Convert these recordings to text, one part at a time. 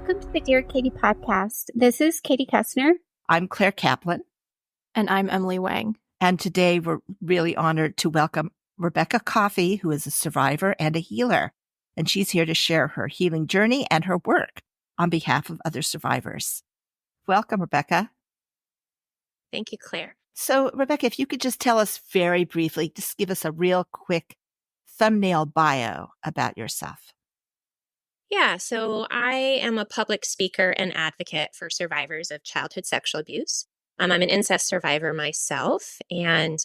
Welcome to the Dear Katie podcast. This is Katie Kessner. I'm Claire Kaplan. And I'm Emily Wang. And today we're really honored to welcome Rebecca Coffey, who is a survivor and a healer. And she's here to share her healing journey and her work on behalf of other survivors. Welcome, Rebecca. Thank you, Claire. So, Rebecca, if you could just tell us very briefly, just give us a real quick thumbnail bio about yourself. Yeah, so I am a public speaker and advocate for survivors of childhood sexual abuse. I'm an incest survivor myself, and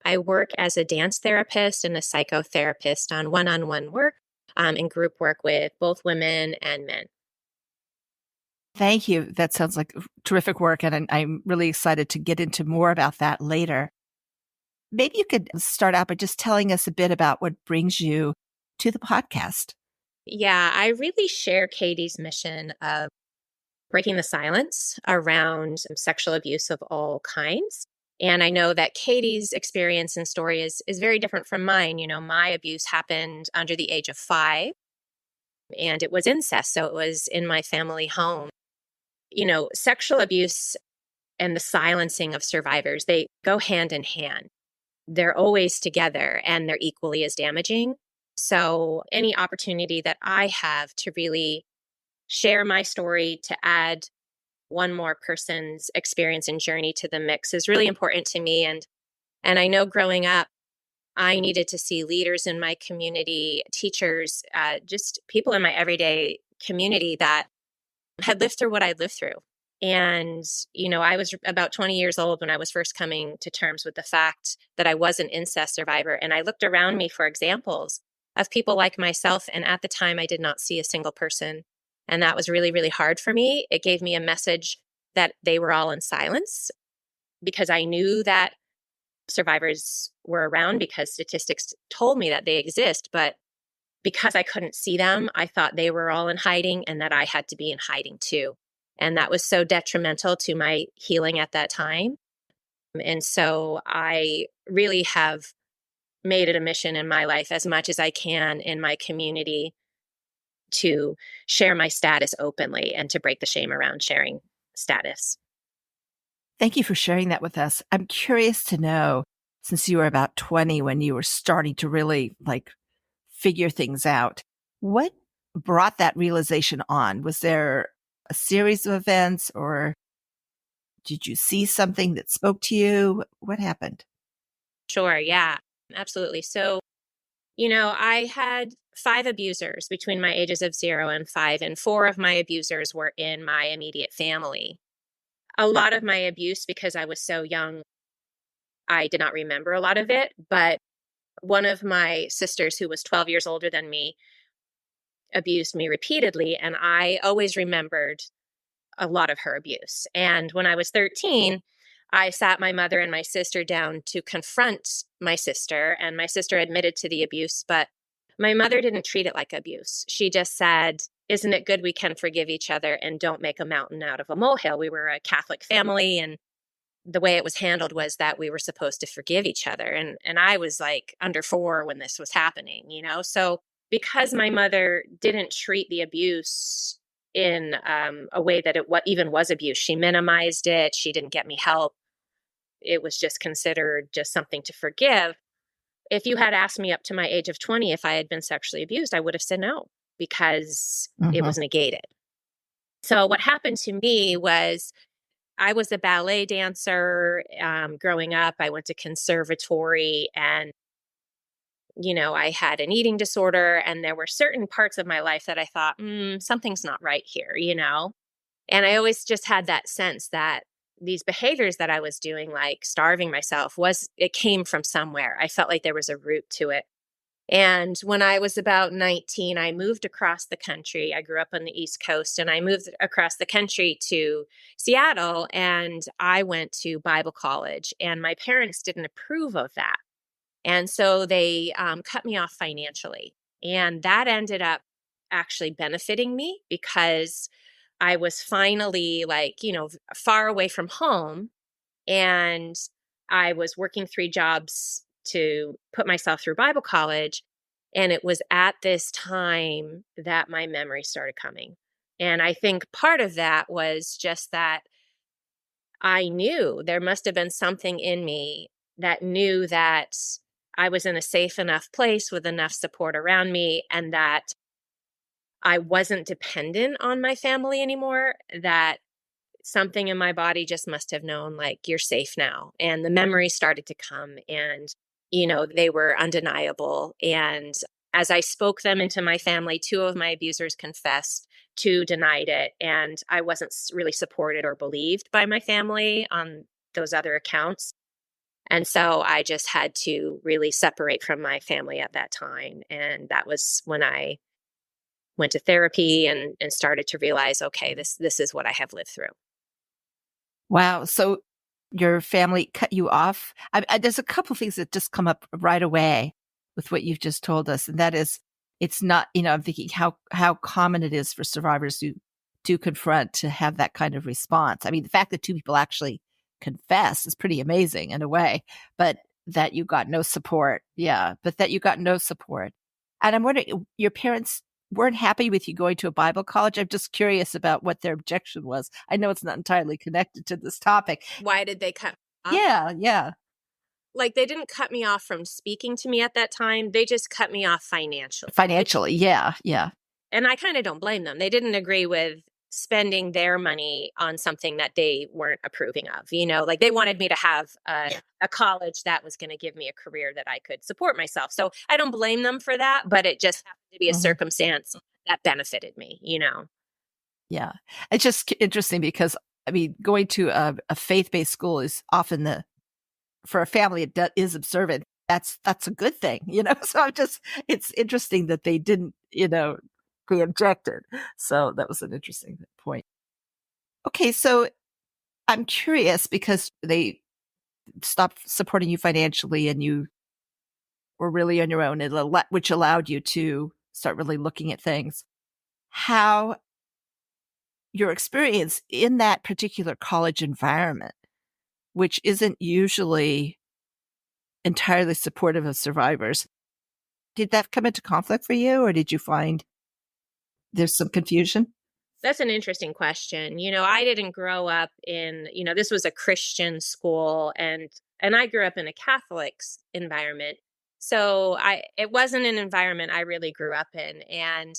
I work as a dance therapist and a psychotherapist on one-on-one work and group work with both women and men. Thank you. That sounds like terrific work, and I'm really excited to get into more about that later. Maybe you could start out by just telling us a bit about what brings you to the podcast. Yeah, I really share Katie's mission of breaking the silence around sexual abuse of all kinds. And I know that Katie's experience and story is very different from mine. You know, my abuse happened under the age of 5, and it was incest. So it was in my family home. You know, sexual abuse and the silencing of survivors, they go hand in hand. They're always together and they're equally as damaging. So any opportunity that I have to really share my story, to add one more person's experience and journey to the mix is really important to me. And I know growing up, I needed to see leaders in my community, teachers, just people in my everyday community that had lived through what I lived through. And, you know, I was about 20 years old when I was first coming to terms with the fact that I was an incest survivor. And I looked around me for examples of people like myself. And at the time, I did not see a single person. And that was really, really hard for me. It gave me a message that they were all in silence because I knew that survivors were around because statistics told me that they exist. But because I couldn't see them, I thought they were all in hiding and that I had to be in hiding too. And that was so detrimental to my healing at that time. And so I really have made it a mission in my life as much as I can in my community to share my status openly and to break the shame around sharing status. Thank you for sharing that with us. I'm curious to know, since you were about 20 when you were starting to really figure things out, what brought that realization on? Was there a series of events or did you see something that spoke to you? What happened? Sure. Yeah, absolutely. So, you know, I had 5 abusers between my ages of 0 and 5, and 4 of my abusers were in my immediate family. A lot of my abuse, because I was so young, I did not remember a lot of it. But one of my sisters, who was 12 years older than me, abused me repeatedly. And I always remembered a lot of her abuse. And when I was 13, I sat my mother and my sister down to confront my sister, and my sister admitted to the abuse, but my mother didn't treat it like abuse. She just said, "Isn't it good we can forgive each other and don't make a mountain out of a molehill?" We were a Catholic family, and the way it was handled was that we were supposed to forgive each other. And I was like under 4 when this was happening, you know? So because my mother didn't treat the abuse in a way that it even was abuse, she minimized it. She didn't get me help. It was just considered just something to forgive. If you had asked me up to my age of 20 if I had been sexually abused, I would have said no because it was negated. So what happened to me was I was a ballet dancer growing up. I went to conservatory and, you know, I had an eating disorder, and there were certain parts of my life that I thought, something's not right here, you know? And I always just had that sense that these behaviors that I was doing, like starving myself, it came from somewhere. I felt like there was a root to it. And when I was about 19, I moved across the country. I grew up on the East Coast, and I moved across the country to Seattle, and I went to Bible college, and my parents didn't approve of that. And so they cut me off financially. And that ended up actually benefiting me because I was finally far away from home, and I was working 3 jobs to put myself through Bible college. And it was at this time that my memory started coming. And I think part of that was just that I knew there must have been something in me that knew that I was in a safe enough place with enough support around me and that I wasn't dependent on my family anymore, that something in my body just must have known, like, you're safe now. And the memories started to come and, they were undeniable. And as I spoke them into my family, two of my abusers confessed, two denied it. And I wasn't really supported or believed by my family on those other accounts. And so I just had to really separate from my family at that time. And that was when I went to therapy and started to realize, okay, this is what I have lived through. Wow. So your family cut you off. There's a couple things that just come up right away with what you've just told us. And that is, it's not, I'm thinking how common it is for survivors who do confront to have that kind of response. I mean, the fact that two people actually confess is pretty amazing in a way, but that you got no support. Yeah. But that you got no support. And I'm wondering, your parents weren't happy with you going to a Bible college. I'm just curious about what their objection was. I know it's not entirely connected to this topic. Why did they cut me off? Yeah. Like, they didn't cut me off from speaking to me at that time. They just cut me off financially. Financially, yeah. And I kind of don't blame them. They didn't agree with spending their money on something that they weren't approving of. Like, they wanted me to have a college that was going to give me a career that I could support myself. So I don't blame them for that, but it just happened to be a circumstance that benefited me. Yeah. It's just interesting because, I mean, going to a faith-based school is often for a family, it is observant. That's a good thing, So it's interesting that they didn't, be objected. So that was an interesting point. Okay. So I'm curious because they stopped supporting you financially and you were really on your own, which allowed you to start really looking at things. How your experience in that particular college environment, which isn't usually entirely supportive of survivors, did that come into conflict for you, or did you find there's some confusion? That's an interesting question. I didn't grow up in, this was a Christian school and I grew up in a Catholic environment. So it wasn't an environment I really grew up in. And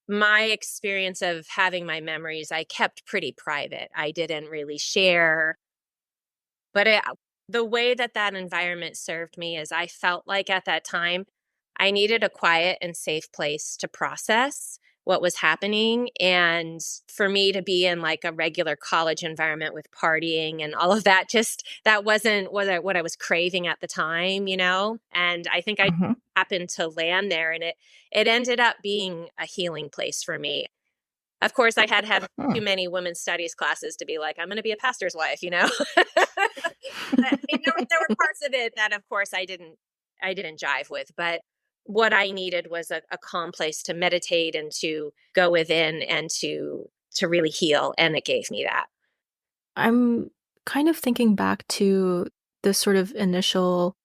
my experience of having my memories, I kept pretty private. I didn't really share. But the way that environment served me is I felt like at that time, I needed a quiet and safe place to process what was happening. And for me to be in like a regular college environment with partying and all of that, just that wasn't what I was craving at the time, And I think I happened to land there and it ended up being a healing place for me. Of course, I had too many women's studies classes to be like, I'm going to be a pastor's wife, I mean, there were parts of it that, of course, I didn't jive with. But what I needed was a calm place to meditate and to go within and to really heal. And it gave me that. I'm kind of thinking back to the sort of initial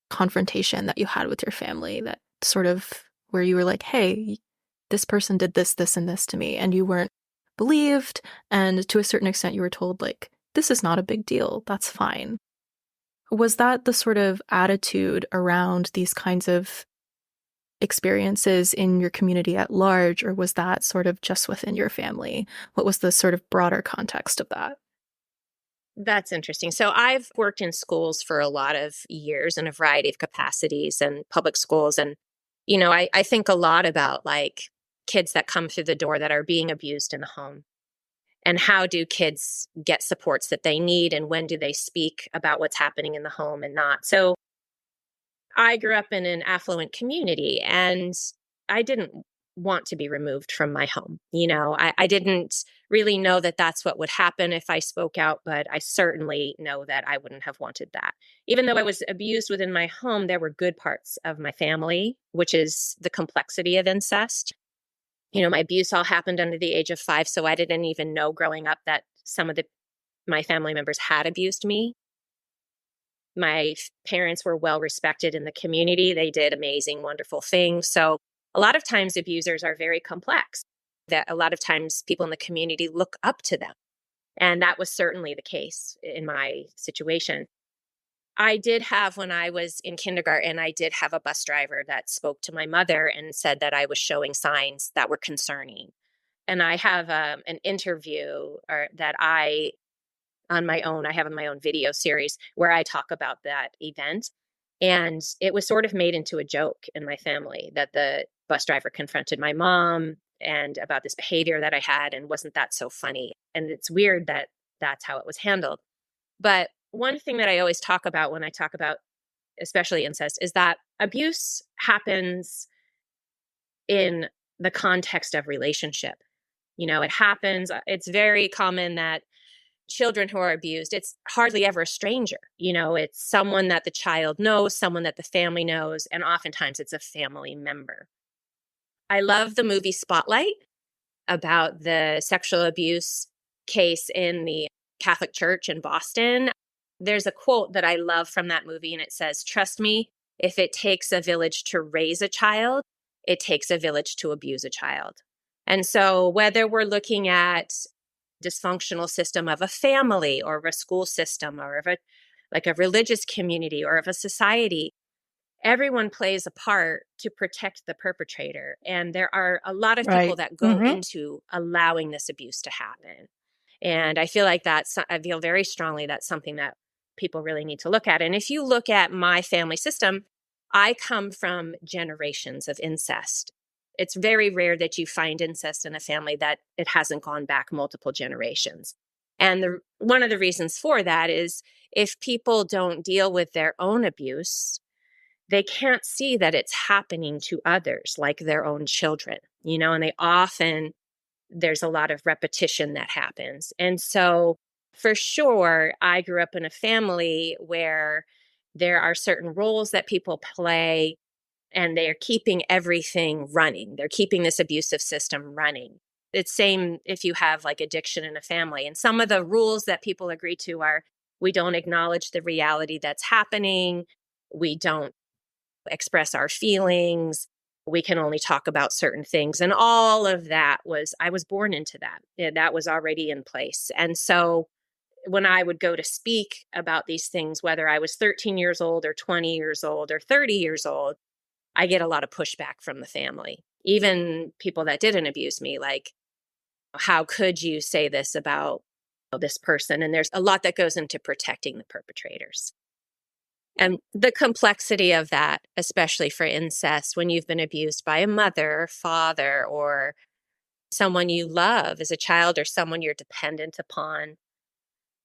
confrontation that you had with your family, that sort of where you were like, hey, this person did this, this, and this to me, and you weren't believed. And to a certain extent, you were told, like, this is not a big deal. That's fine. Was that the sort of attitude around these kinds of experiences in your community at large, or was that sort of just within your family? What was the sort of broader context of that? That's interesting. So I've worked in schools for a lot of years in a variety of capacities and public schools. And, I think a lot about like kids that come through the door that are being abused in the home. And how do kids get supports that they need? And when do they speak about what's happening in the home and not? So I grew up in an affluent community and I didn't want to be removed from my home. I didn't really know that that's what would happen if I spoke out, but I certainly know that I wouldn't have wanted that. Even though I was abused within my home, there were good parts of my family, which is the complexity of incest. My abuse all happened under the age of 5, so I didn't even know growing up that some of my family members had abused me. My parents were well respected in the community. They did amazing, wonderful things. So a lot of times abusers are very complex. that a lot of times people in the community look up to them. And that was certainly the case in my situation. I did have, when I was in kindergarten, I did have a bus driver that spoke to my mother and said that I was showing signs that were concerning. And I have an interview that I have in my own video series where I talk about that event. And it was sort of made into a joke in my family that the bus driver confronted my mom and about this behavior that I had, and wasn't that so funny? And it's weird that that's how it was handled. But one thing that I always talk about when I talk about especially incest is that abuse happens in the context of relationship. It happens, it's very common that children who are abused, it's hardly ever a stranger. It's someone that the child knows, someone that the family knows, and oftentimes it's a family member. I love the movie Spotlight about the sexual abuse case in the Catholic Church in Boston. There's a quote that I love from that movie, and it says, "Trust me, if it takes a village to raise a child, it takes a village to abuse a child." And so whether we're looking at dysfunctional system of a family or of a school system or of a religious community or of a society, everyone plays a part to protect the perpetrator. And there are a lot of people Right. that go Mm-hmm. into allowing this abuse to happen. And I feel like I feel very strongly that's something that people really need to look at. And if you look at my family system, I come from generations of incest. It's very rare that you find incest in a family that it hasn't gone back multiple generations. And one of the reasons for that is if people don't deal with their own abuse, they can't see that it's happening to others, like their own children, and there's a lot of repetition that happens. And so for sure, I grew up in a family where there are certain roles that people play, and they're keeping everything running. They're keeping this abusive system running. It's same if you have like addiction in a family. And some of the rules that people agree to are, we don't acknowledge the reality that's happening. We don't express our feelings. We can only talk about certain things. And all of that I was born into that. That was already in place. And so when I would go to speak about these things, whether I was 13 years old or 20 years old or 30 years old, I get a lot of pushback from the family. Even people that didn't abuse me, like, how could you say this about this person? And there's a lot that goes into protecting the perpetrators. And the complexity of that, especially for incest, when you've been abused by a mother, father, or someone you love as a child or someone you're dependent upon,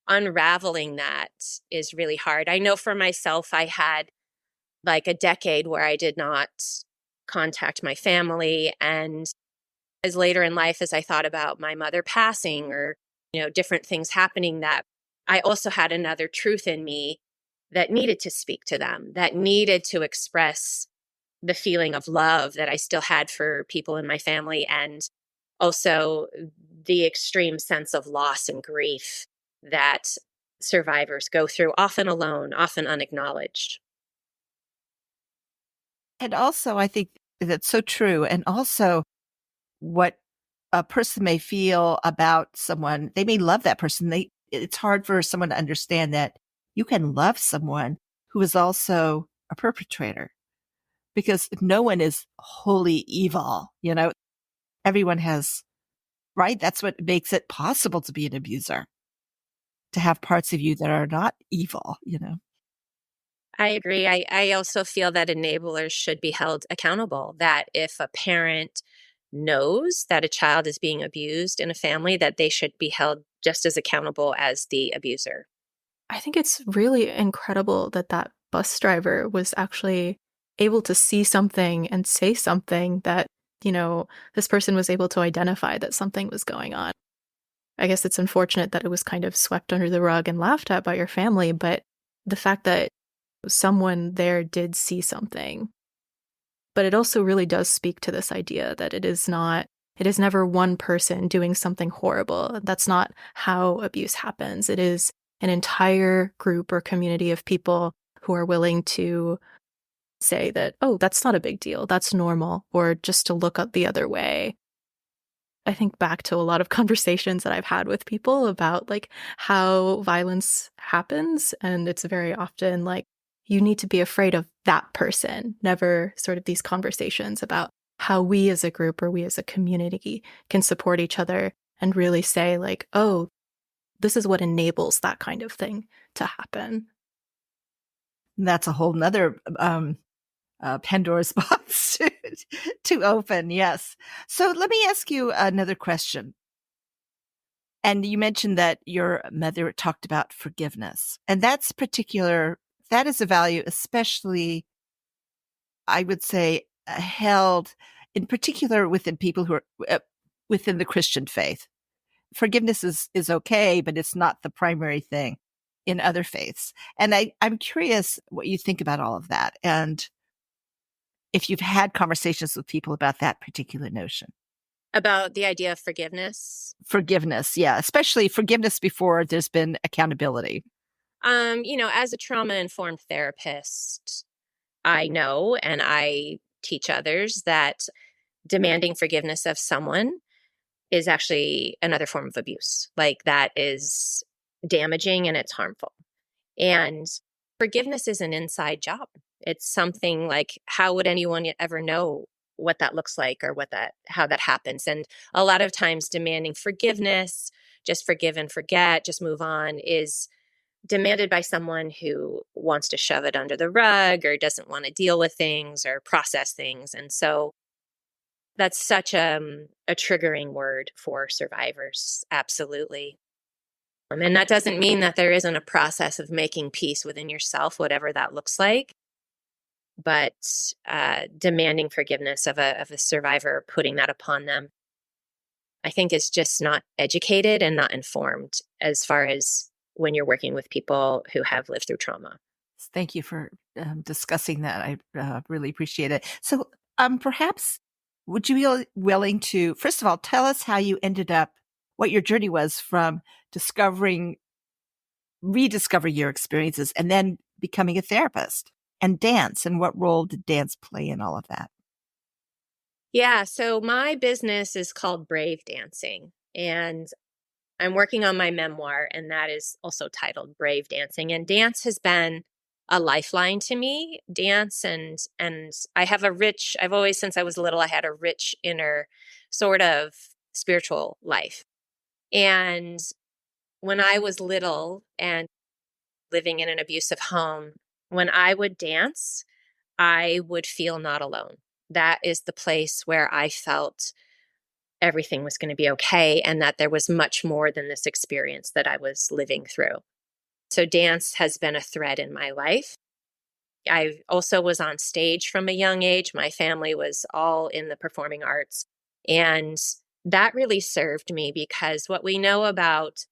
unraveling that is really hard. I know for myself, I had like a decade where I did not contact my family. And as later in life, as I thought about my mother passing or, different things happening, that I also had another truth in me that needed to speak to them, that needed to express the feeling of love that I still had for people in my family, and also the extreme sense of loss and grief that survivors go through, often alone, often unacknowledged. And also, I think that's so true. And also, what a person may feel about someone, they may love that person. It's hard for someone to understand that you can love someone who is also a perpetrator, because no one is wholly evil. Everyone has, right? That's what makes it possible to be an abuser, to have parts of you that are not evil. I agree. I also feel that enablers should be held accountable, that if a parent knows that a child is being abused in a family, that they should be held just as accountable as the abuser. I think it's really incredible that that bus driver was actually able to see something and say something that, this person was able to identify that something was going on. I guess it's unfortunate that it was kind of swept under the rug and laughed at by your family, but the fact that someone there did see something. But it also really does speak to this idea that it is never one person doing something horrible. That's not how abuse happens. It is an entire group or community of people who are willing to say that, oh, that's not a big deal, that's normal, or just to look up the other way. I think back to a lot of conversations that I've had with people about like how violence happens. And it's very often like, you need to be afraid of that person, never sort of these conversations about how we as a group or we as a community can support each other and really say like, oh, this is what enables that kind of thing to happen. That's a whole nother Pandora's box to open. Yes. So let me ask you another question. And you mentioned that your mother talked about forgiveness, and that is a value, especially, I would say, held in particular within people who are within the Christian faith. Forgiveness is okay, but it's not the primary thing in other faiths. And I'm curious what you think about all of that, and if you've had conversations with people about that particular notion. About the idea of forgiveness. Forgiveness, yeah, especially forgiveness before there's been accountability. As a trauma-informed therapist, I know and I teach others that demanding forgiveness of someone is actually another form of abuse. Like that is damaging and it's harmful. And forgiveness is an inside job. It's something like, how would anyone ever know what that looks like or how that happens? And a lot of times demanding forgiveness, just forgive and forget, just move on, is demanded by someone who wants to shove it under the rug or doesn't want to deal with things or process things. And so that's such a triggering word for survivors. Absolutely. And that doesn't mean that there isn't a process of making peace within yourself, whatever that looks like. But demanding forgiveness of a survivor, putting that upon them, I think is just not educated and not informed as far as when you're working with people who have lived through trauma. Thank you for discussing that. I really appreciate it. So perhaps would you be willing to, first of all, tell us how you ended up, what your journey was from rediscovering your experiences and then becoming a therapist, and dance, and what role did dance play in all of that? Yeah, so my business is called Brave Dancing, and I'm working on my memoir, and that is also titled Brave Dancing. And dance has been a lifeline to me. Dance and I've always, since I was little, I had a rich inner sort of spiritual life. And when I was little and living in an abusive home, when I would dance, I would feel not alone. That is the place where I felt everything was going to be okay and that there was much more than this experience that I was living through. So dance has been a thread in my life. I also was on stage from a young age. My family was all in the performing arts. And that really served me because what we know about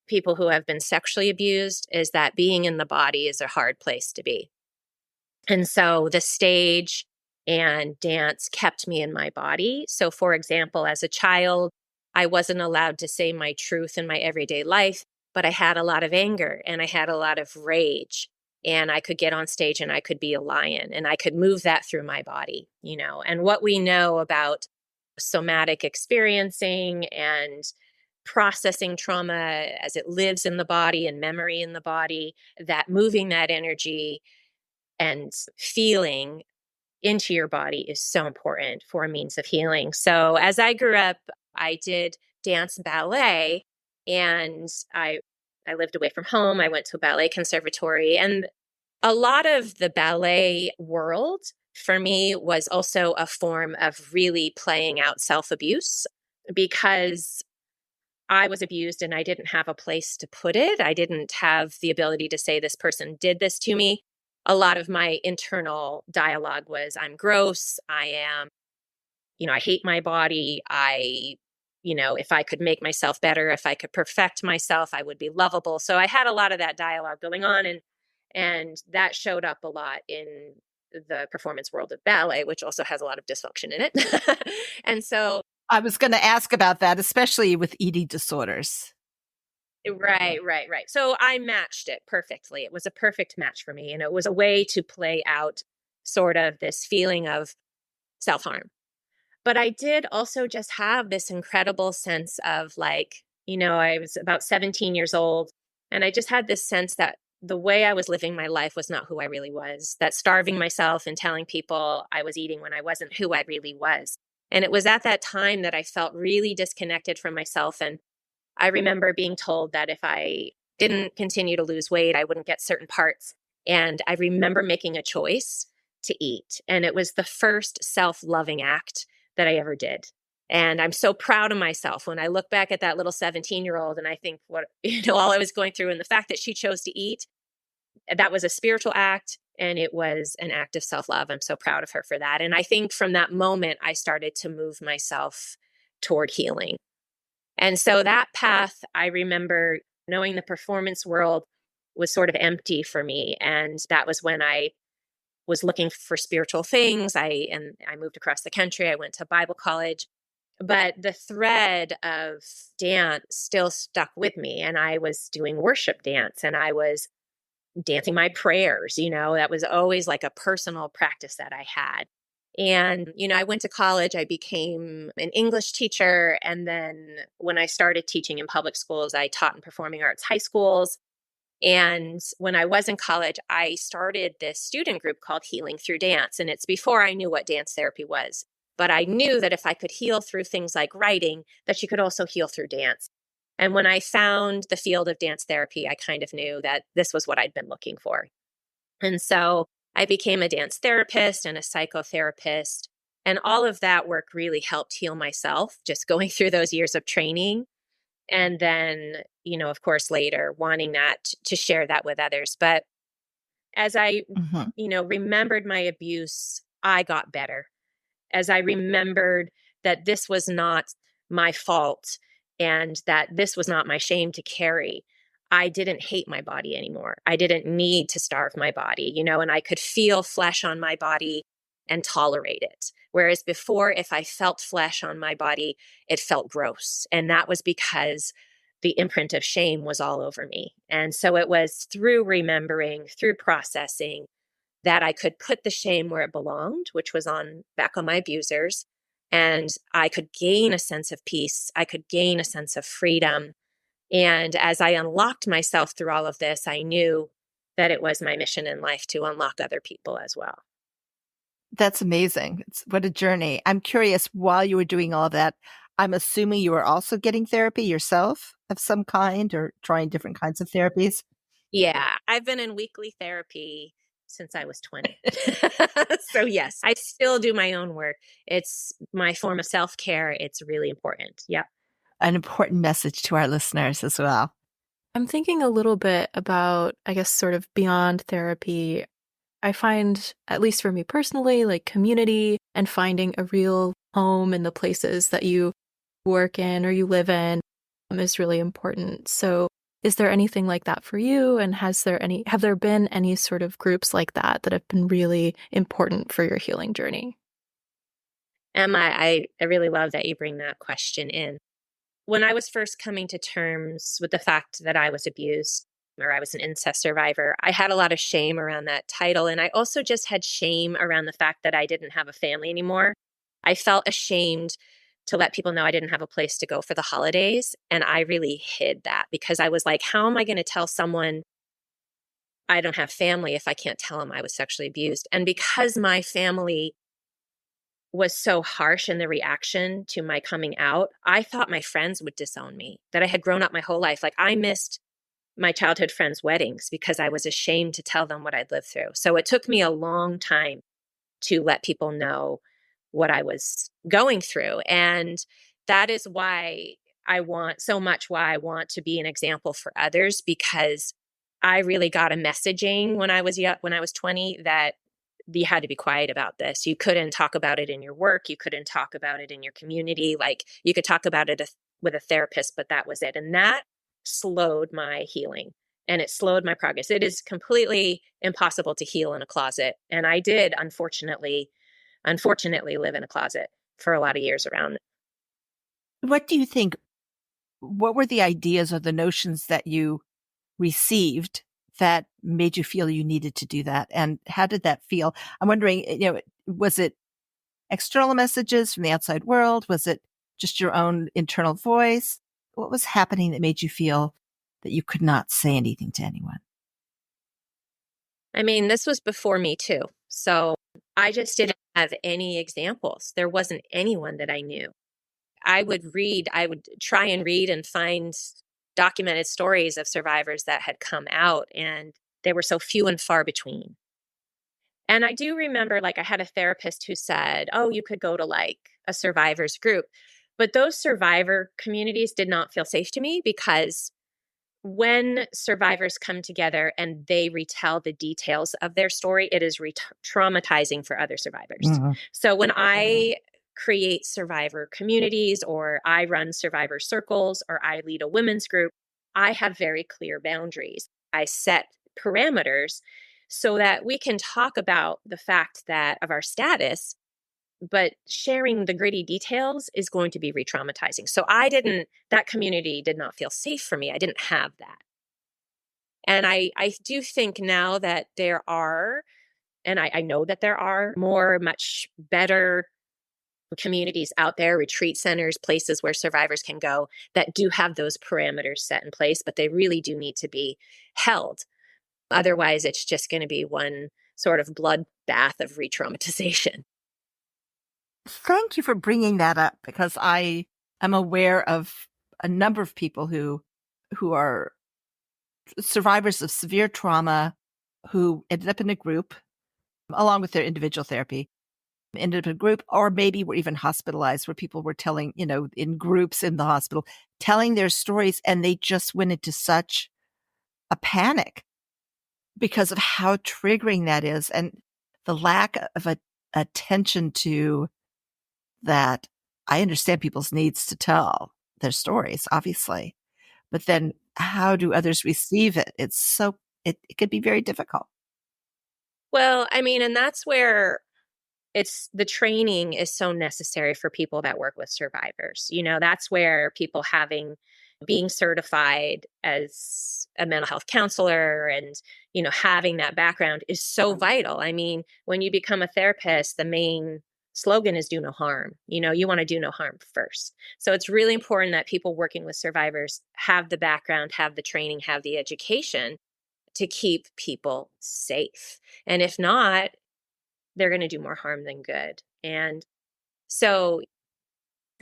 people who have been sexually abused is that being in the body is a hard place to be. And so the stage and dance kept me in my body. So, for example, as a child, I wasn't allowed to say my truth in my everyday life, but I had a lot of anger and I had a lot of rage. And I could get on stage and I could be a lion and I could move that through my body, And what we know about somatic experiencing and processing trauma as it lives in the body and memory in the body, that moving that energy and feeling into your body is so important for a means of healing. So as I grew up, I did dance ballet, and I lived away from home. I went to a ballet conservatory, and a lot of the ballet world for me was also a form of really playing out self-abuse because I was abused and I didn't have a place to put it. I didn't have the ability to say this person did this to me. A lot of my internal dialogue was, I'm gross. I am, I hate my body. If I could make myself better, if I could perfect myself, I would be lovable. So I had a lot of that dialogue going on, and that showed up a lot in the performance world of ballet, which also has a lot of dysfunction in it. And so I was going to ask about that, especially with eating disorders. Right. So I matched it perfectly. It was a perfect match for me. And it was a way to play out sort of this feeling of self-harm. But I did also just have this incredible sense of like, I was about 17 years old, and I just had this sense that the way I was living my life was not who I really was, that starving myself and telling people I was eating when I wasn't who I really was. And it was at that time that I felt really disconnected from myself. And I remember being told that if I didn't continue to lose weight, I wouldn't get certain parts. And I remember making a choice to eat. And it was the first self-loving act that I ever did. And I'm so proud of myself when I look back at that little 17-year-old and I think what, all I was going through, and the fact that she chose to eat, that was a spiritual act and it was an act of self-love. I'm so proud of her for that. And I think from that moment, I started to move myself toward healing. And so that path, I remember knowing the performance world was sort of empty for me. And that was when I was looking for spiritual things. I moved across the country. I went to Bible college. But the thread of dance still stuck with me. And I was doing worship dance and I was dancing my prayers. That was always like a personal practice that I had. And, I went to college, I became an English teacher. And then when I started teaching in public schools, I taught in performing arts high schools. And when I was in college, I started this student group called Healing Through Dance. And it's before I knew what dance therapy was. But I knew that if I could heal through things like writing, that you could also heal through dance. And when I found the field of dance therapy, I kind of knew that this was what I'd been looking for. And so I became a dance therapist and a psychotherapist. And all of that work really helped heal myself, just going through those years of training. And then, of course, later wanting that to share that with others. But as I, remembered my abuse, I got better. As I remembered that this was not my fault and that this was not my shame to carry, I didn't hate my body anymore. I didn't need to starve my body, and I could feel flesh on my body and tolerate it. Whereas before, if I felt flesh on my body, it felt gross. And that was because the imprint of shame was all over me. And so it was through remembering, through processing, that I could put the shame where it belonged, which was back on my abusers. And I could gain a sense of peace. I could gain a sense of freedom. And as I unlocked myself through all of this, I knew that it was my mission in life to unlock other people as well. That's amazing. What a journey. I'm curious, while you were doing all that, I'm assuming you were also getting therapy yourself of some kind or trying different kinds of therapies? Yeah, I've been in weekly therapy since I was 20. So yes, I still do my own work. It's my form of self-care. It's really important. Yeah. An important message to our listeners as well. I'm thinking a little bit about, I guess, sort of beyond therapy. I find, at least for me personally, like community and finding a real home in the places that you work in or you live in is really important. So is there anything like that for you? And have there been any sort of groups like that that have been really important for your healing journey? Emma, I really love that you bring that question in. When I was first coming to terms with the fact that I was abused or I was an incest survivor, I had a lot of shame around that title. And I also just had shame around the fact that I didn't have a family anymore. I felt ashamed to let people know I didn't have a place to go for the holidays. And I really hid that because I was like, how am I going to tell someone I don't have family if I can't tell them I was sexually abused? And because my family was so harsh in the reaction to my coming out, I thought my friends would disown me, that I had grown up my whole life. Like I missed my childhood friends' weddings because I was ashamed to tell them what I'd lived through. So it took me a long time to let people know what I was going through. And that is why I want to be an example for others, because I really got a messaging when I was 20 that you had to be quiet about this. You couldn't talk about it in your work. You couldn't talk about it in your community. Like you could talk about it with a therapist, but that was it. And that slowed my healing and it slowed my progress. It is completely impossible to heal in a closet. And I did, unfortunately live in a closet for a lot of years around. What do you think? What were the ideas or the notions that you received that made you feel you needed to do that? And how did that feel? I'm wondering, was it external messages from the outside world? Was it just your own internal voice? What was happening that made you feel that you could not say anything to anyone? I mean, this was before me too. So I just didn't have any examples. There wasn't anyone that I knew. I would try and read and find documented stories of survivors that had come out, and they were so few and far between. And I do remember, like, I had a therapist who said, oh, you could go to like a survivors group. But those survivor communities did not feel safe to me because when survivors come together and they retell the details of their story, it is traumatizing for other survivors. So when I create survivor communities, or I run survivor circles, or I lead a women's group, I have very clear boundaries. I set parameters so that we can talk about the fact that of our status, but sharing the gritty details is going to be re-traumatizing. So that community did not feel safe for me. I didn't have that. And I do think now that there are, and I know that there are much better communities out there, retreat centers, places where survivors can go that do have those parameters set in place, but they really do need to be held. Otherwise, it's just going to be one sort of bloodbath of re-traumatization. Thank you for bringing that up, because I am aware of a number of people who are survivors of severe trauma who ended up in a group along with their individual therapy, ended up in a group, or maybe were even hospitalized, where people were telling, in groups in the hospital, telling their stories, and they just went into such a panic because of how triggering that is, and the lack of attention to that. I understand people's needs to tell their stories, obviously, but then how do others receive it? It could be very difficult. Well, I mean, and that's where the training is so necessary for people that work with survivors. That's where people being certified as a mental health counselor and, having that background is so vital. I mean, when you become a therapist, the main slogan is do no harm. You want to do no harm first. So it's really important that people working with survivors have the background, have the training, have the education to keep people safe. And if not, they're going to do more harm than good. And so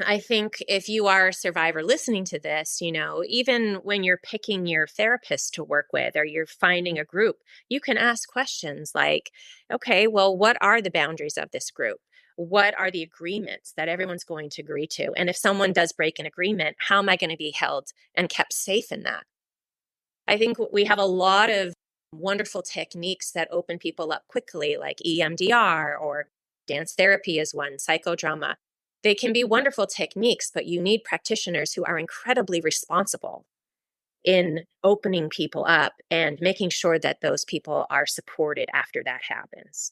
I think if you are a survivor listening to this, even when you're picking your therapist to work with, or you're finding a group, you can ask questions like, okay, well, what are the boundaries of this group? What are the agreements that everyone's going to agree to? And if someone does break an agreement, how am I going to be held and kept safe in that? I think we have a lot of wonderful techniques that open people up quickly, like EMDR, or dance therapy is one, psychodrama. They can be wonderful techniques, but you need practitioners who are incredibly responsible in opening people up and making sure that those people are supported after that happens.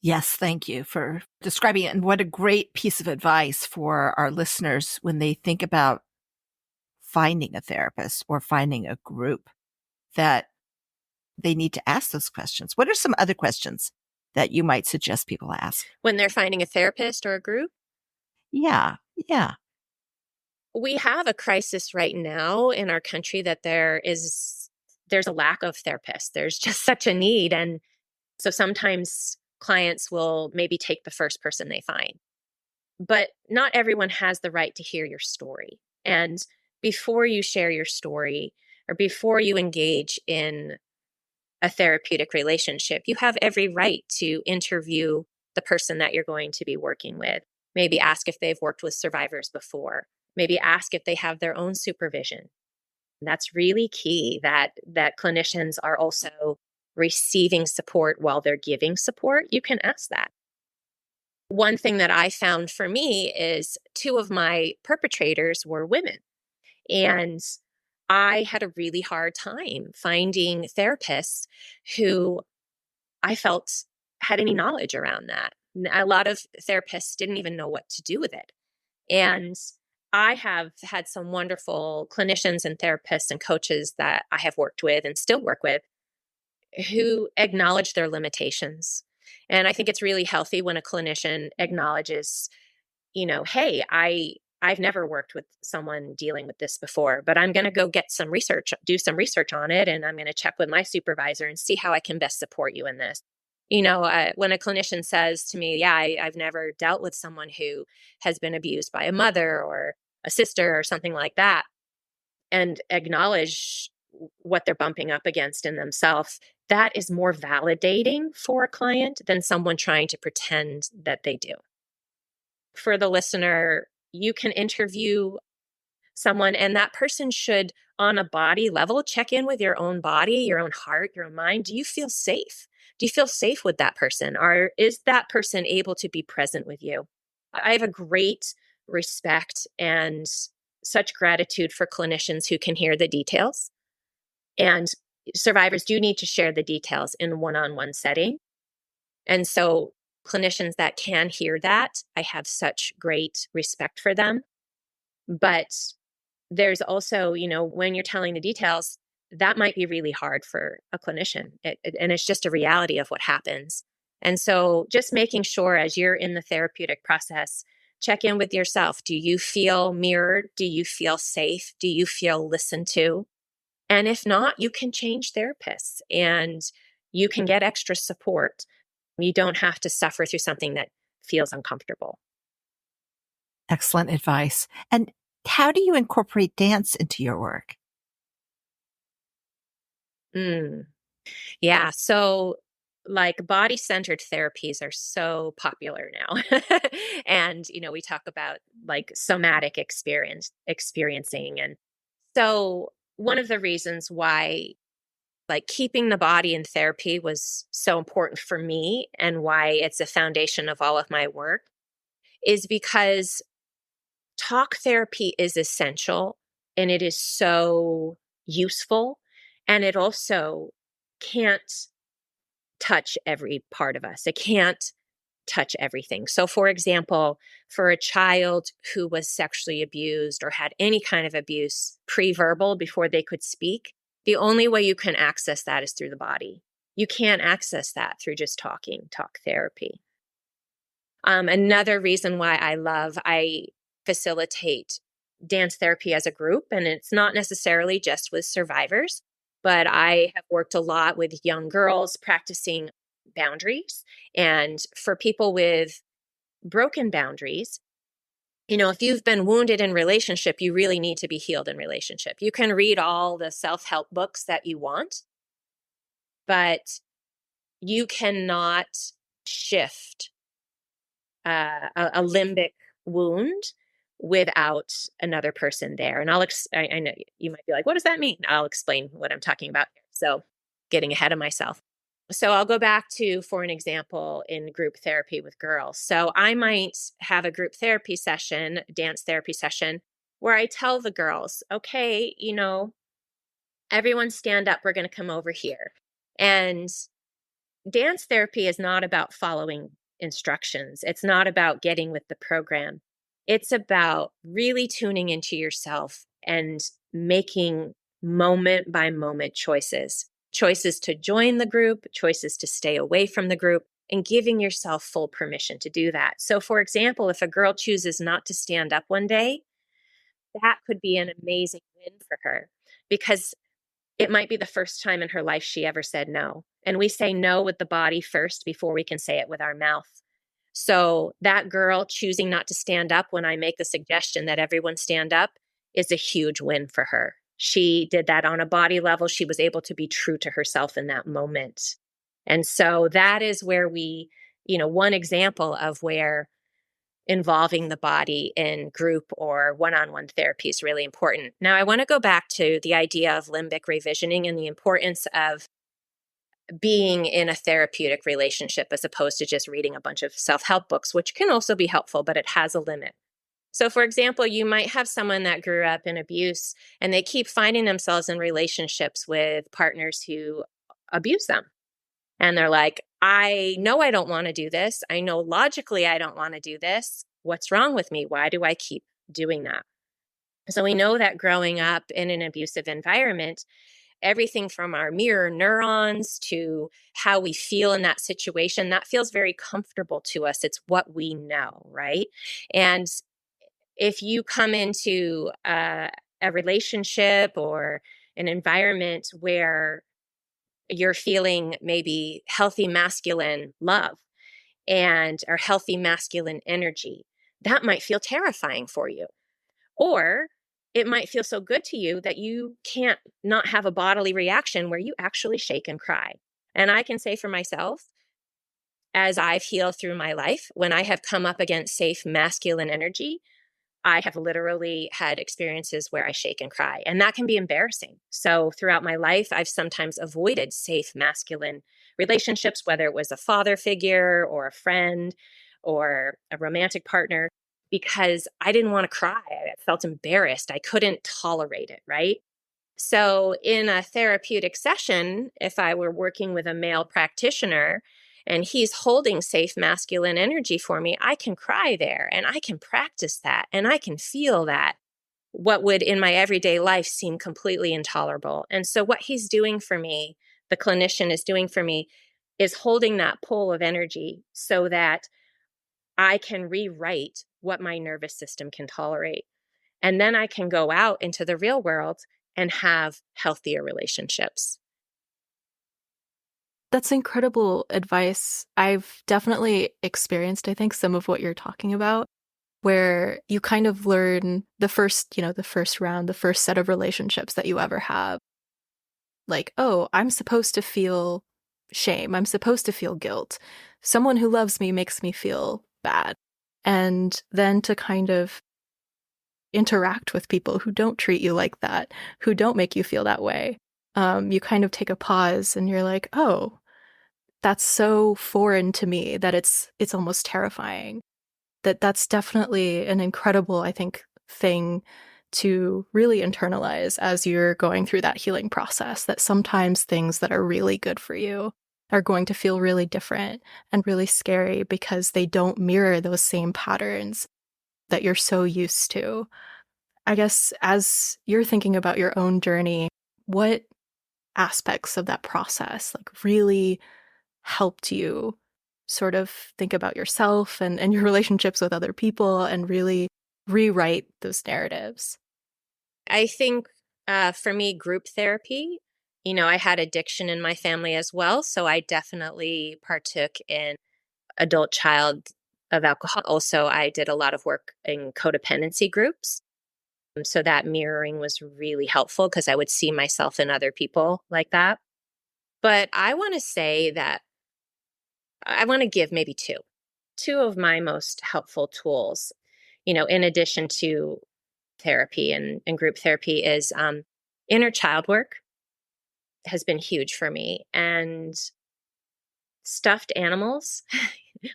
Yes, thank you for describing it. And what a great piece of advice for our listeners when they think about finding a therapist or finding a group, that they need to ask those questions. What are some other questions that you might suggest people ask when they're finding a therapist or a group? Yeah. We have a crisis right now in our country that there's a lack of therapists. There's just such a need. And so sometimes clients will maybe take the first person they find. But not everyone has the right to hear your story. And before you share your story, or before you engage in a therapeutic relationship, you have every right to interview the person that you're going to be working with. Maybe ask if they've worked with survivors before. Maybe ask if they have their own supervision. That's really key, that clinicians are also receiving support while they're giving support. You can ask that. One thing that I found for me is 2 of my perpetrators were women. And I had a really hard time finding therapists who I felt had any knowledge around that. A lot of therapists didn't even know what to do with it. And I have had some wonderful clinicians and therapists and coaches that I have worked with and still work with who acknowledge their limitations, And I think it's really healthy when a clinician acknowledges, hey, I've never worked with someone dealing with this before, but I'm going to go get some research, do some research on it, and I'm going to check with my supervisor and see how I can best support you in this. When a clinician says to me, yeah, I've never dealt with someone who has been abused by a mother or a sister or something like that, and acknowledge what they're bumping up against in themselves, that is more validating for a client than someone trying to pretend that they do. For the listener, you can interview someone, and that person should, on a body level, check in with your own body, your own heart, your own mind. Do you feel safe? Do you feel safe with that person? Or is that person able to be present with you? I have a great respect and such gratitude for clinicians who can hear the details. And survivors do need to share the details in one-on-one setting. And so clinicians that can hear that, I have such great respect for them. But there's also, when you're telling the details, that might be really hard for a clinician. And it's just a reality of what happens. And so just making sure as you're in the therapeutic process, check in with yourself. Do you feel mirrored? Do you feel safe? Do you feel listened to? And if not, you can change therapists and you can get extra support. You don't have to suffer through something that feels uncomfortable. Excellent advice. And how do you incorporate dance into your work? Yeah. So like body-centered therapies are so popular now. And, we talk about like somatic experiencing. And so one of the reasons why like keeping the body in therapy was so important for me and why it's a foundation of all of my work is because talk therapy is essential and it is so useful, and it also can't touch every part of us. It can't touch everything. So, for example, for a child who was sexually abused or had any kind of abuse pre-verbal before they could speak, the only way you can access that is through the body. You can't access that through just talk therapy. Another reason why I facilitate dance therapy as a group, and it's not necessarily just with survivors, but I have worked a lot with young girls practicing boundaries. And for people with broken boundaries, if you've been wounded in relationship, you really need to be healed in relationship. You can read all the self-help books that you want, but you cannot shift a limbic wound without another person there. And I know you might be like, what does that mean? I'll explain what I'm talking about here. So getting ahead of myself. So I'll go back to, for an example, in group therapy with girls. So I might have a group therapy session, dance therapy session, where I tell the girls, okay, everyone stand up. We're going to come over here. And dance therapy is not about following instructions. It's not about getting with the program. It's about really tuning into yourself and making moment by moment choices to join the group, choices to stay away from the group, and giving yourself full permission to do that. So, for example, if a girl chooses not to stand up one day, that could be an amazing win for her because it might be the first time in her life she ever said no. And we say no with the body first before we can say it with our mouth. So that girl choosing not to stand up when I make the suggestion that everyone stand up is a huge win for her. She did that on a body level. She was able to be true to herself in that moment. And so that is where one example of where involving the body in group or one-on-one therapy is really important. Now, I want to go back to the idea of limbic revisioning and the importance of being in a therapeutic relationship as opposed to just reading a bunch of self-help books, which can also be helpful, but it has a limit. So, for example, you might have someone that grew up in abuse and they keep finding themselves in relationships with partners who abuse them. And they're like, I know I don't want to do this. I know logically I don't want to do this. What's wrong with me? Why do I keep doing that? So we know that growing up in an abusive environment, everything from our mirror neurons to how we feel in that situation, that feels very comfortable to us. It's what we know, right? And if you come into a relationship or an environment where you're feeling maybe healthy masculine love and or healthy masculine energy, that might feel terrifying for you. Or it might feel so good to you that you can't not have a bodily reaction where you actually shake and cry. And I can say for myself, as I've healed through my life, when I have come up against safe masculine energy, I have literally had experiences where I shake and cry, and that can be embarrassing. So throughout my life, I've sometimes avoided safe masculine relationships, whether it was a father figure or a friend or a romantic partner, because I didn't want to cry. I felt embarrassed. I couldn't tolerate it, right? So, in a therapeutic session, if I were working with a male practitioner and he's holding safe masculine energy for me, I can cry there and I can practice that and I can feel that. What would in my everyday life seem completely intolerable. And so, what he's doing for me, the clinician is doing for me, is holding that pull of energy so that I can rewrite what my nervous system can tolerate. And then I can go out into the real world and have healthier relationships. That's incredible advice. I've definitely experienced, I think, some of what you're talking about, where you kind of learn the first, the first round, the first set of relationships that you ever have. Like, oh, I'm supposed to feel shame. I'm supposed to feel guilt. Someone who loves me makes me feel bad. And then to kind of interact with people who don't treat you like that, who don't make you feel that way. You kind of take a pause and you're like, oh, that's so foreign to me that it's almost terrifying. That's definitely an incredible, I think, thing to really internalize as you're going through that healing process, that sometimes things that are really good for you are going to feel really different and really scary because they don't mirror those same patterns that you're so used to. I guess as you're thinking about your own journey, what aspects of that process like really helped you sort of think about yourself and your relationships with other people and really rewrite those narratives? I think for me, group therapy, I had addiction in my family as well. So I definitely partook in adult child of alcohol. Also, I did a lot of work in codependency groups. So that mirroring was really helpful because I would see myself in other people like that. But I want to say that I want to give maybe two of my most helpful tools, in addition to therapy and group therapy is inner child work has been huge for me. And stuffed animals,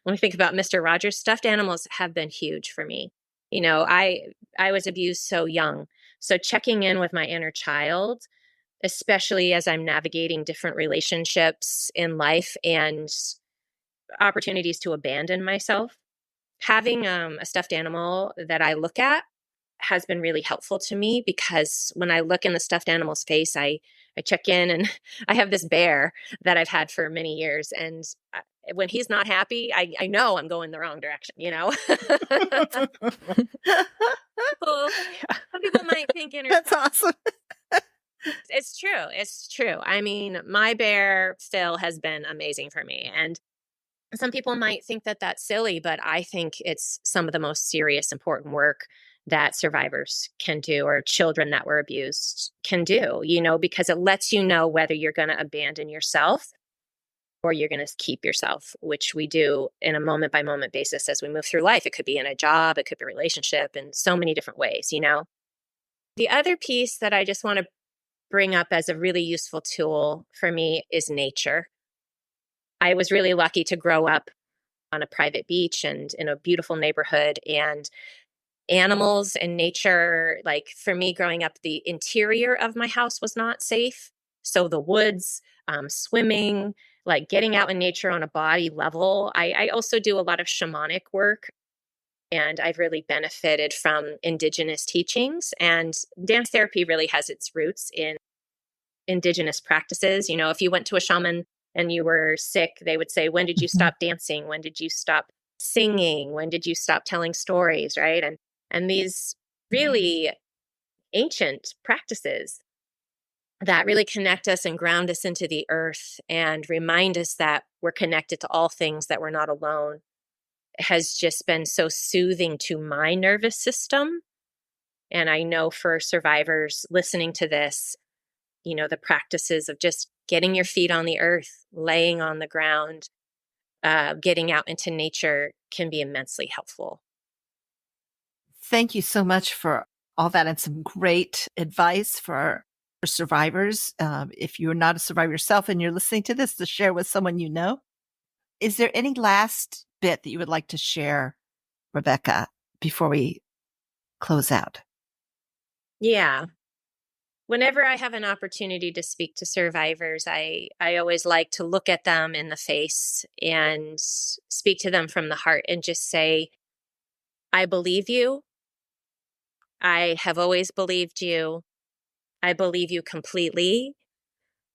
when we think about Mr. Rogers, stuffed animals have been huge for me. I was abused so young. So checking in with my inner child, especially as I'm navigating different relationships in life and opportunities to abandon myself, having a stuffed animal that I look at has been really helpful to me because when I look in the stuffed animal's face, I check in and I have this bear that I've had for many years. And when he's not happy, I know I'm going the wrong direction, Some people might think That's awesome. It's true. It's true. I mean, my bear, Phil, has been amazing for me. And some people might think that that's silly, but I think it's some of the most serious, important work that survivors can do or children that were abused can do, because it lets you know whether you're going to abandon yourself or you're going to keep yourself, which we do in a moment by moment basis as we move through life. It could be in a job, it could be a relationship in so many different ways. The other piece that I just want to bring up as a really useful tool for me is nature. I was really lucky to grow up on a private beach and in a beautiful neighborhood, and animals and nature, like for me growing up, the interior of my house was not safe. So the woods, swimming, like getting out in nature on a body level. I also do a lot of shamanic work, and I've really benefited from indigenous teachings. And dance therapy really has its roots in indigenous practices. You know, if you went to a shaman and you were sick, they would say, when did you stop dancing? When did you stop singing? When did you stop telling stories? Right. And these really ancient practices that really connect us and ground us into the earth and remind us that we're connected to all things, that we're not alone, has just been so soothing to my nervous system. And I know for survivors listening to this, you know, the practices of just getting your feet on the earth, laying on the ground, getting out into nature can be immensely helpful. Thank you so much for all that and some great advice for survivors. If you're not a survivor yourself and you're listening to this, to share with someone you know. Is there any last bit that you would like to share, Rebecca, before we close out? Yeah. Whenever I have an opportunity to speak to survivors, I always like to look at them in the face and speak to them from the heart and just say, I believe you. I have always believed you. I believe you completely.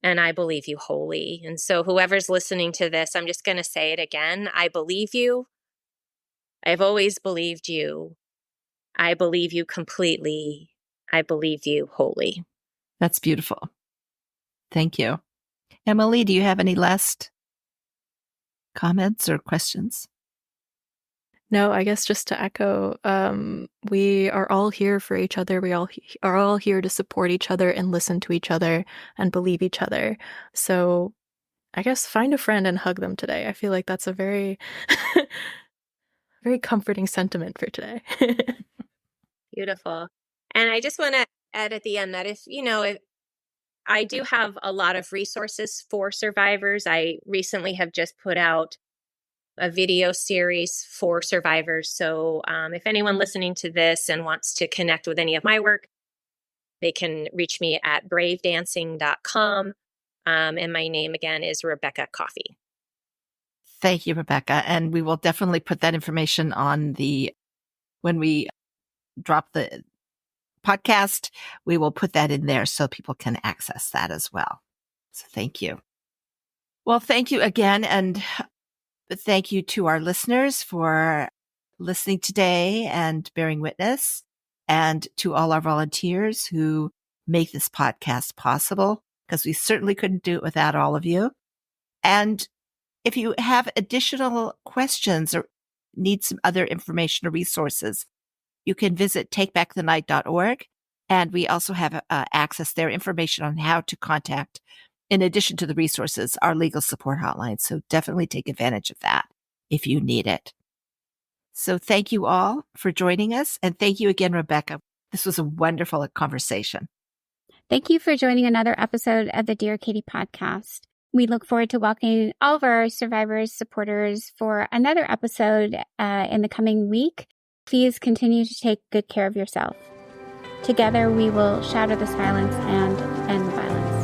And I believe you wholly. And so whoever's listening to this, I'm just going to say it again. I believe you. I've always believed you. I believe you completely. I believe you wholly. That's beautiful. Thank you. Emily, do you have any last comments or questions? No, I guess just to echo, we are all here for each other. We all are all here to support each other and listen to each other and believe each other. So I guess find a friend and hug them today. I feel like that's a very, very comforting sentiment for today. Beautiful. And I just want to add at the end that if I do have a lot of resources for survivors. I recently have just put out a video series for survivors. So if anyone listening to this and wants to connect with any of my work, they can reach me at bravedancing.com. And my name again is Rebecca Coffey. Thank you, Rebecca. And we will definitely put that information on when we drop the podcast, we will put that in there so people can access that as well. So thank you. Well, thank you again. And thank you to our listeners for listening today and bearing witness, and to all our volunteers who make this podcast possible, because we certainly couldn't do it without all of you. And if you have additional questions or need some other information or resources, you can visit takebackthenight.org. And we also have access there, information on how to contact, in addition to the resources, our legal support hotline. So definitely take advantage of that if you need it. So thank you all for joining us. And thank you again, Rebecca. This was a wonderful conversation. Thank you for joining another episode of the Dear Katie podcast. We look forward to welcoming all of our survivors, supporters for another episode in the coming week. Please continue to take good care of yourself. Together, we will shatter the silence and end the violence.